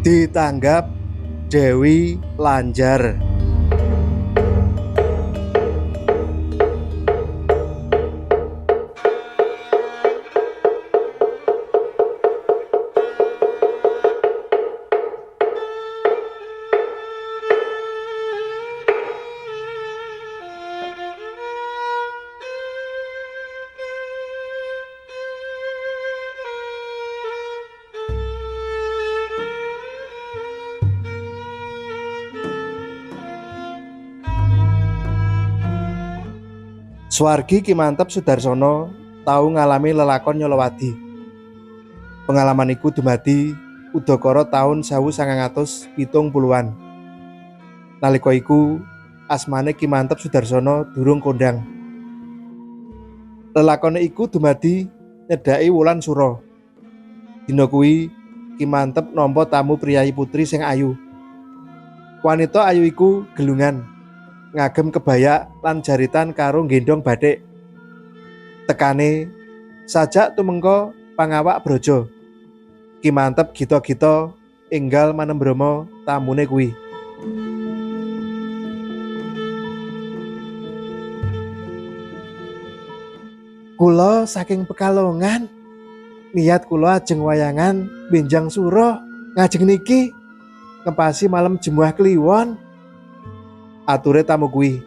Ditanggap Dewi Lanjar. Swargi Ki Mantep Sudarsono tau ngalami lelakon Nyolowadi. Pengalaman iku dumadi udakara taun 1970-an. Nalika iku asmane Ki Mantep Sudarsono durung kondhang. Lelakone iku dumadi nyedhaki wulan sura. Dina kuwi Ki Mantep nampa tamu priyayi putri sing ayu. Wanita ayu iku gelungan, ngagem kebaya lan jaritan karo nggendhong bathik. Tekane sajak tumengka pangawak braja. Ki Mantep gita-gita enggal manembrama tamune kuwi. Kula saking Pekalongan, niat kula ajeng wayangan benjang sura ngajeng niki ngepasi malam Jemuah Kliwon. Ature tamu kuwi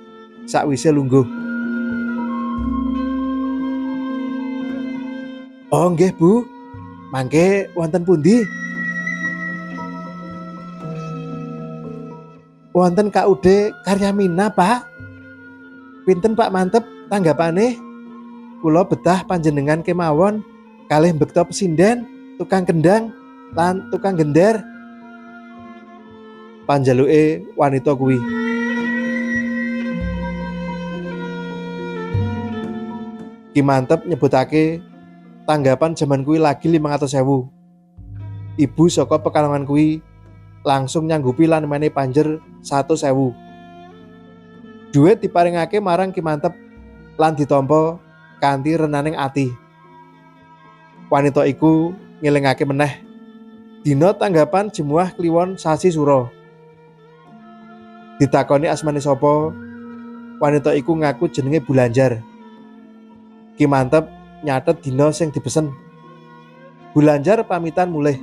sakwise lungguh. Oh nggih Bu, mangke wonten pundi? Wonten KUD Karyamina Pak. Pinten Pak Mantep tanggapane? Kula betah panjenengan kemawon kalih mbekta pesinden, tukang kendang lan tukang gender. Panjaluke wanita kuwi. Ki Mantep nyebutake tanggapan jaman kuwi lagi 500.000. Ibu saka Pekalongan kuwi langsung nyanggupi lan menehi panjer 100.000. Dhuwit diparingake marang Ki Mantep lan ditampa kanthi renaning ati. Wanita iku ngelingake meneh dina tanggapan Jemuah Kliwon sasi sura. Ditakoni asmane sapa, wanita iku ngaku jenenge Bulanjar. Ki Mantep nyatet dina sing dipesen. Bulanjar pamitan mulih.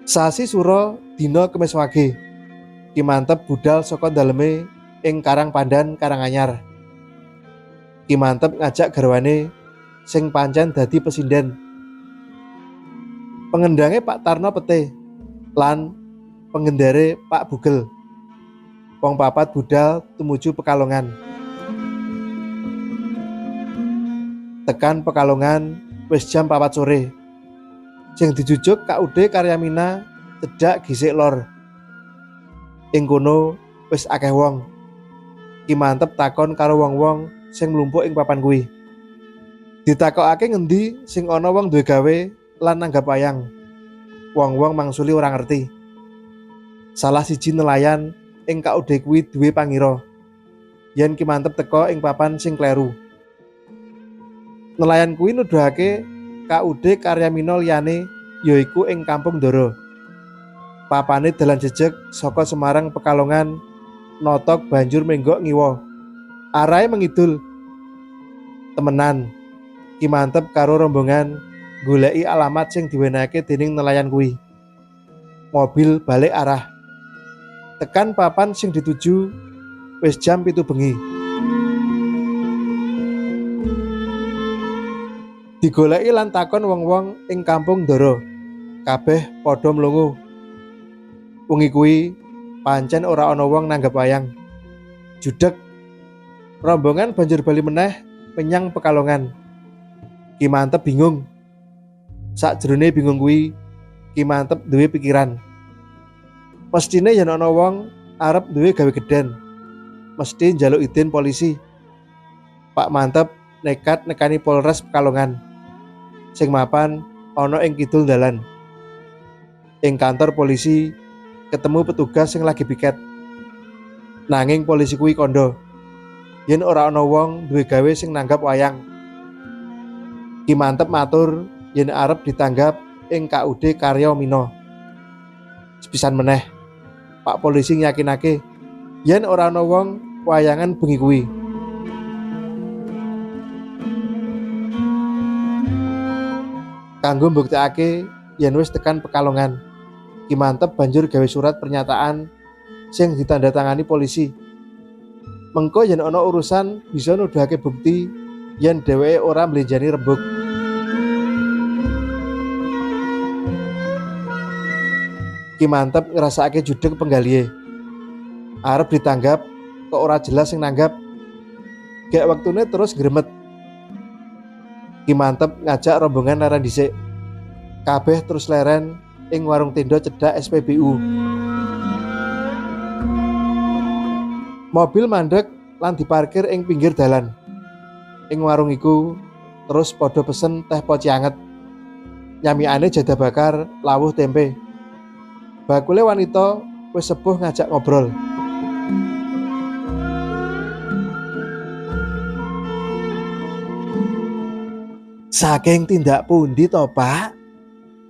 Sasi sura dina Kemis Wage. Ki Mantep budal saka daleme ing Karangpandan, Karanganyar. Ki Mantep ngajak garwane sing pancen dadi pesinden. Pengendange Pak Tarno Pete lan pengendare Pak Bugel. Wong papat budal tumuju Pekalongan. Tekan Pekalongan wis jam 4 sore. Sing dijujuk KUD Karyamina cedhak gisik lor. Ing kono wis akeh wong. Ki Mantep takon karo wong-wong sing mlumpuk ing papan kuwi. Ditakokake ngendi sing ana wong duwe gawe lan nanggap wayang. Wong-wong mangsuli ora ngerti. Salah siji nelayan ing KUD kuwi duwe pangira yen Ki Mantep teka ing papan sing kleru. Nelayan kuwi nuduhake KUD Karyamina liyane yaiku ing Kampung Ndara. Papane dalan jejeg saka Semarang Pekalongan, notok banjur menggok ngiwa. Arahe mengidul. Temenan, Ki Mantep karo rombongan goleki alamat sing diwenehake dening nelayan kuwi. Mobil balik arah. Tekan papan sing dituju wis jam 7 bengi. Digoleki lan takon wong-wong ing Kampung Ndara. Kabeh padha mlungu. Wengi kuwi pancen ora ana wong nanggap wayang. Judeg. Rombongan banjur bali meneh menyang Pekalongan. Ki Mantep bingung. Sakjerone bingung kuwi, Ki Mantep duwe pikiran. Mestine yen ana wong arep duwe gawe gedhen, mesti njaluk idin polisi. Pak Mantep nekat nekani Polres Pekalongan sing mapan ana ing kidul dalan. Ing kantor polisi ketemu petugas sing lagi piket. Nanging polisi kuwi kandha yen ora ana wong duwe gawe sing nanggap wayang. Ki Mantep matur yen arep ditanggap ing KUD Karya Mina. Sepisan meneh, Pak Polisi yakinake yen ora ana wong wayangan bengi kuwi. Kanggo mbuktekake yen wis tekan Pekalongan, Ki Mantep banjur gawe surat pernyataan sing ditandatangani polisi. Mengko yen ana urusan bisa nuduhake bukti yen dheweke ora mlenjani rembug. Ki Mantep ngrasakake judeg penggalihe. Arep ditanggap kok ora jelas sing nanggap. Gek wektune terus gremet. Ki Mantep ngajak rombongan leren dhisik. Kabeh terus leren ing warung tenda cedhak SPBU. Mobil mandek lan diparkir ing pinggir dalan. Ing warung iku terus padha pesen teh poci anget. Nyamiane jadah bakar lawuh tempe. Bakule wanita wis sepuh ngajak ngobrol. Saking tindak pundi to, Pak?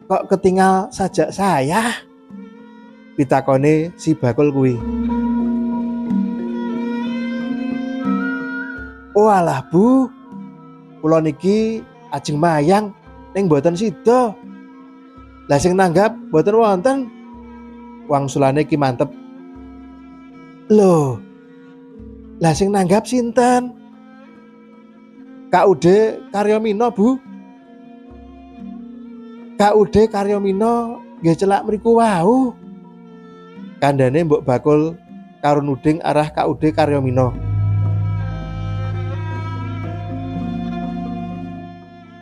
Kok ketinggal sajak saya? Pitakone si bakul kuwi. Walah Bu, kula niki ajeng mayang ning mboten sida. Lah sing nanggap mboten wonten. Wangsulane Ki Mantep. Loh, lah sing nanggap sinten? KUD Karya Mina, Bu. KUD Karya Mina nggih celak mriku wau. Kandhane mbok bakul karo nuding arah KUD Karya Mina.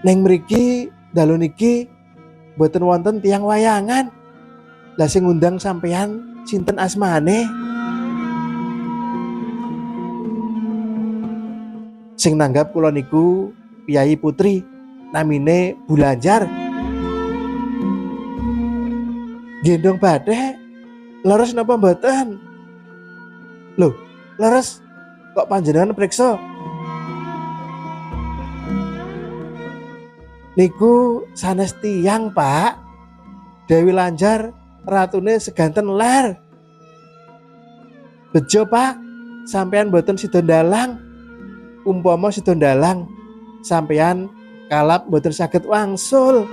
Ning mriki dalu niki mboten wonten tiyang wayangan. Lah sing ngundang sampeyan sinten asmane? Sing nanggap kula niku Piyayi Putri, namine Bulanjar. Gendong badhe, leres napa mboten? Loh, leres kok panjenengan priksa? Niku sanes tiyang, Pak. Dewi Lanjar ratune seganten ler. Bejo, Pak, sampean mboten sida ndalang. Umpama sida ndalang, sampean kalap mboten saged wangsul.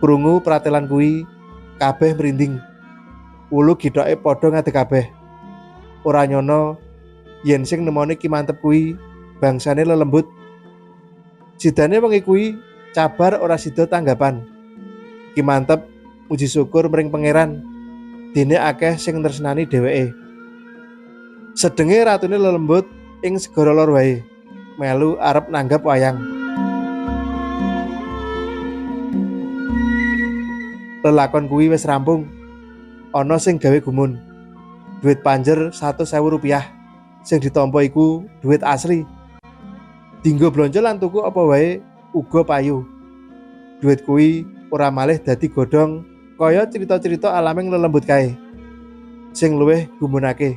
Krungu pratelan kuwi, kabeh merinding. Ulu githoke padha ngadeg kabeh. Ora nyono yen sing nemoni Ki Mantep kuwi bangsane lelembut. Sidane wengi kuwi cabar ora sida tanggapan. Ki Mantep muji syukur mring pangeran dene akeh sing tresnani dheweke. Sedenge ratune lelembut ing segara lor wae, melu arep nanggap wayang. Lelakon kuwi wis rampung. Ana sing gawe gumun. Duit panjer 100.000 rupiah. Sing ditampa iku duit asli. Dinggo blonjo lan tuku apa wae uga payu. Duit kuwi ora malih dadi godhong kaya cerita-cerita alaming lelembut kae. Sing luwih gumunake.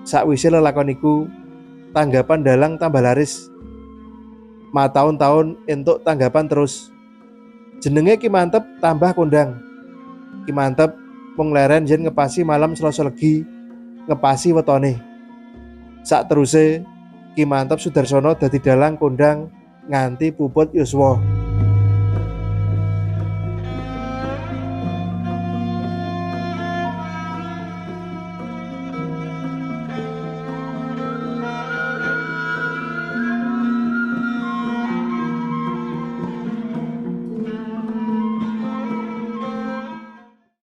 Sakwise lelakon iku, tanggapan dalang tambah laris. Mataun-taun entuk tanggapan terus. Jenenge Ki Mantep tambah kondang. Ki Mantep mung leren yen ngepasi malam Selasa Legi, ngepasi wetone. Sak teruse Ki Mantep Sudarsono dadi dalang kondang nganti puput yuswa.